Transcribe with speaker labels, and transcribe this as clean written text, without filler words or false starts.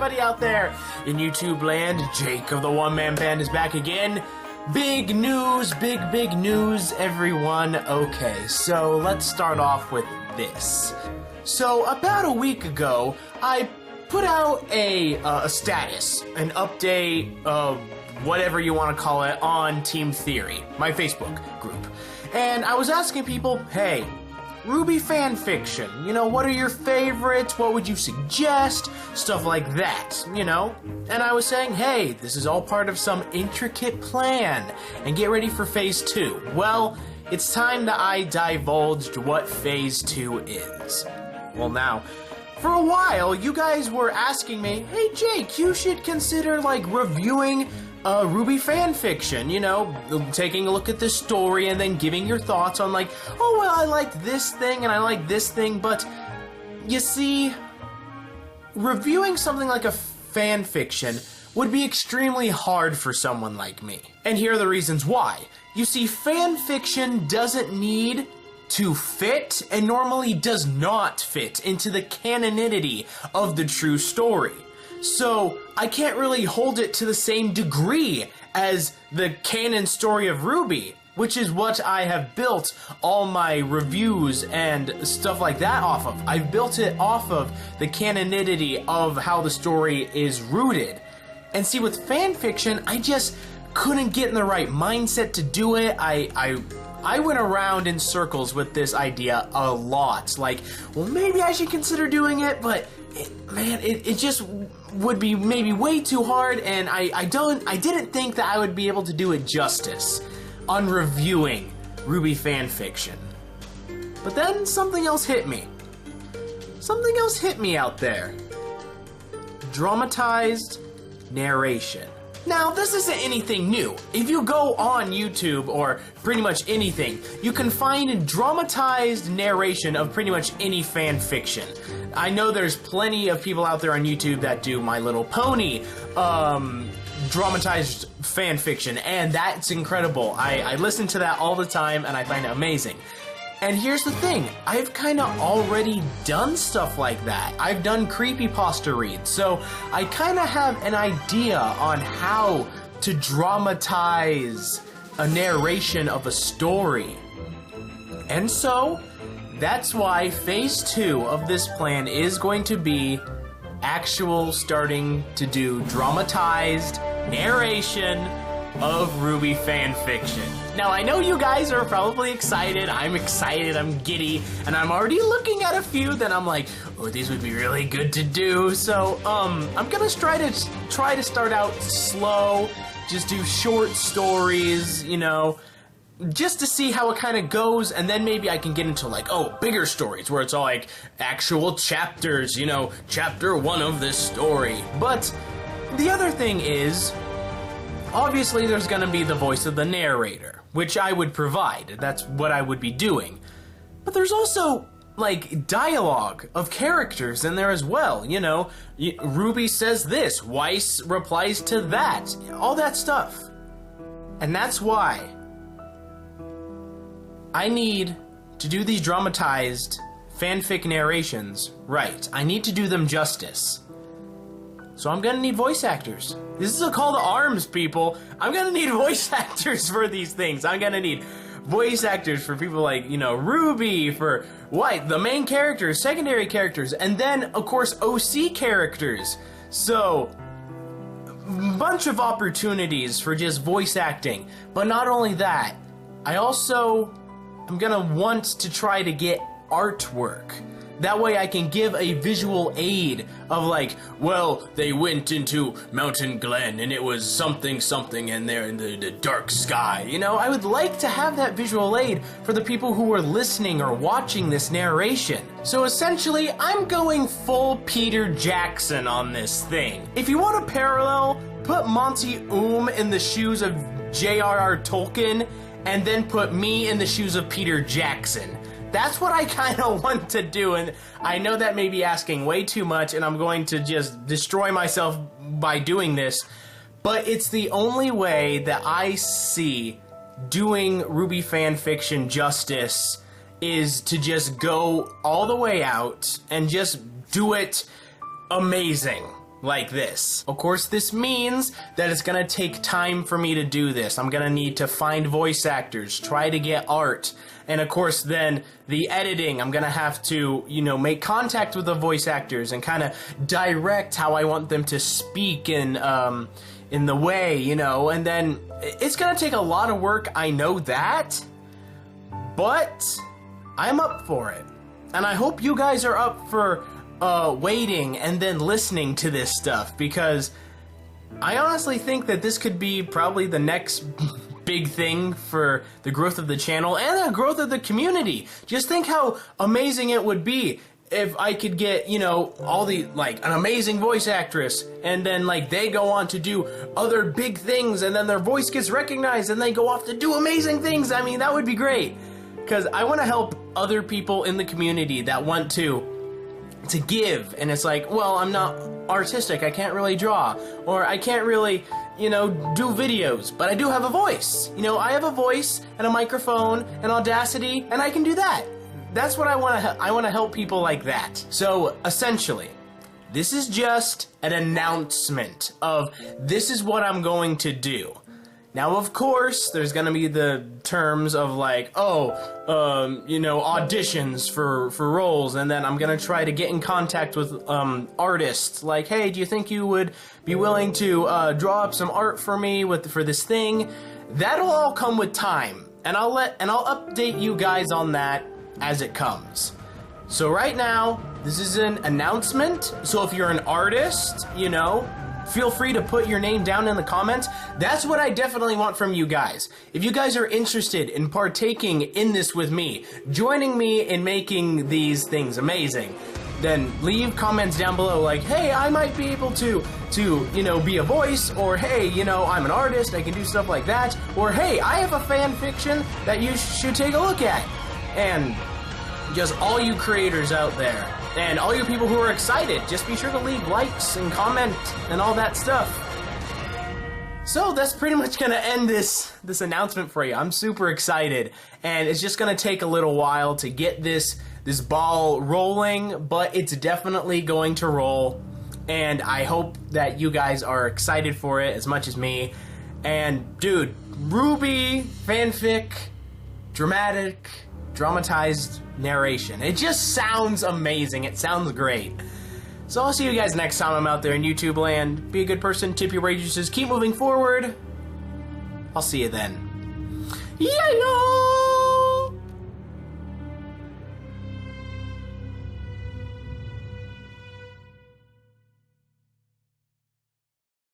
Speaker 1: everybody out there in YouTube land. Jake of the OneManBand is back again. Big news, big news, everyone. Okay, so let's start off with this. So about a week ago, I put out a status, an update, whatever you want to call it, on Team Theory, my Facebook group. And I was asking people, hey, RWBY Fanfiction, you know, what are your favorites? What would you suggest? Stuff like that, you know? And I was saying, hey, this is all part of some intricate plan, and get ready for Phase 2. Well, it's time that I divulged what Phase 2 is. Well, now, for a while, you guys were asking me, hey, Jake, you should consider, like, reviewing RWBY Fanfiction, you know, taking a look at the story and then giving your thoughts on, like, oh, well, I liked this thing and I like this thing, but, you see, reviewing something like a fanfiction would be extremely hard for someone like me. And here are the reasons why. You see, fanfiction doesn't need to fit, and normally does not fit into the canonity of the true story. So, I can't really hold it to the same degree as the canon story of RWBY, which is what I have built all my reviews and stuff like that off of. I've built it off of the canonity of how the story is rooted. And see, with fanfiction, I just couldn't get in the right mindset to do it. I went around in circles with this idea a lot. Like, well, maybe I should consider doing it, but it just would be maybe way too hard, and I didn't think that I would be able to do it justice on reviewing RWBY Fanfiction. But then something else hit me. Something else hit me out there. Dramatized narration. Now, this isn't anything new. If you go on YouTube or pretty much anything, you can find dramatized narration of pretty much any fan fiction. I know there's plenty of people out there on YouTube that do My Little Pony, dramatized fan fiction, and that's incredible. I listen to that all the time, and I find it amazing. And here's the thing, I've kind of already done stuff like that. I've done creepypasta reads, so I kind of have an idea on how to dramatize a narration of a story. And so, that's why Phase 2 of this plan is going to be actual starting to do dramatized narration of RWBY Fanfiction. Now, I know you guys are probably excited, I'm giddy, and I'm already looking at a few that I'm like, oh, these would be really good to do. So, I'm gonna try to start out slow, just do short stories, you know, just to see how it kind of goes, and then maybe I can get into, like, oh, bigger stories, where it's all, like, actual chapters, you know, chapter 1 of this story. But the other thing is, obviously there's gonna be the voice of the narrator, which I would provide. That's what I would be doing. But there's also, like, dialogue of characters in there as well, you know. RWBY says this, Weiss replies to that, all that stuff. And that's why I need to do these dramatized fanfic narrations right. I need to do them justice. So I'm gonna need voice actors. This is a call to arms, people. I'm gonna need voice actors for these things. I'm gonna need voice actors for people like, you know, RWBY, for the main characters, secondary characters, and then, of course, OC characters. So, bunch of opportunities for just voice acting. But not only that, I'm gonna want to try to get artwork. That way I can give a visual aid of, like, well, they went into Mountain Glen and it was something and they're in the dark sky. You know, I would like to have that visual aid for the people who are listening or watching this narration. So essentially, I'm going full Peter Jackson on this thing. If you want a parallel, put Monty in the shoes of J.R.R. Tolkien, and then put me in the shoes of Peter Jackson. That's what I kind of want to do, and I know that may be asking way too much, and I'm going to just destroy myself by doing this, but it's the only way that I see doing RWBY Fanfiction justice is to just go all the way out and just do it amazing. like this. Of course, this means that it's gonna take time for me to do this. I'm gonna need to find voice actors, try to get art, and of course then the editing. I'm gonna have to, you know, make contact with the voice actors and kind of direct how I want them to speak in the way, you know, and then it's gonna take a lot of work, I know that, but I'm up for it. And I hope you guys are up for waiting and then listening to this stuff, because I honestly think that this could be probably the next big thing for the growth of the channel and the growth of the community. Just think how amazing it would be if I could get, you know, all the, like, an amazing voice actress, and then, like, they go on to do other big things, and then their voice gets recognized, and they go off to do amazing things. I mean, that would be great, because I want to help other people in the community that want to give, and it's like, well, I'm not artistic, I can't really draw, or I can't really, you know, do videos, but I do have a voice. You know, I have a voice, and a microphone, and Audacity, and I can do that. That's what I want to help people like that. So, essentially, this is just an announcement of this is what I'm going to do. Now, of course, there's gonna be the terms of like, you know, auditions for roles, and then I'm gonna try to get in contact with artists. Like, hey, do you think you would be willing to draw up some art for me for this thing? That'll all come with time, and I'll update you guys on that as it comes. So right now, this is an announcement. So if you're an artist, you know, feel free to put your name down in the comments. That's what I definitely want from you guys. If you guys are interested in partaking in this with me, joining me in making these things amazing, then leave comments down below like, hey, I might be able to, you know, be a voice, or hey, you know, I'm an artist, I can do stuff like that, or hey, I have a fan fiction that you should take a look at. And just all you creators out there, and all you people who are excited, just be sure to leave likes and comment and all that stuff. So that's pretty much gonna end this announcement for you. I'm super excited, and it's just gonna take a little while to get this ball rolling, but it's definitely going to roll, and I hope that you guys are excited for it as much as me. And dude, RWBY Fanfic Dramatized Narration. It just sounds amazing. It sounds great. So I'll see you guys next time I'm out there in YouTube land. Be a good person, tip your waitresses, keep moving forward. I'll see you then. Yeah!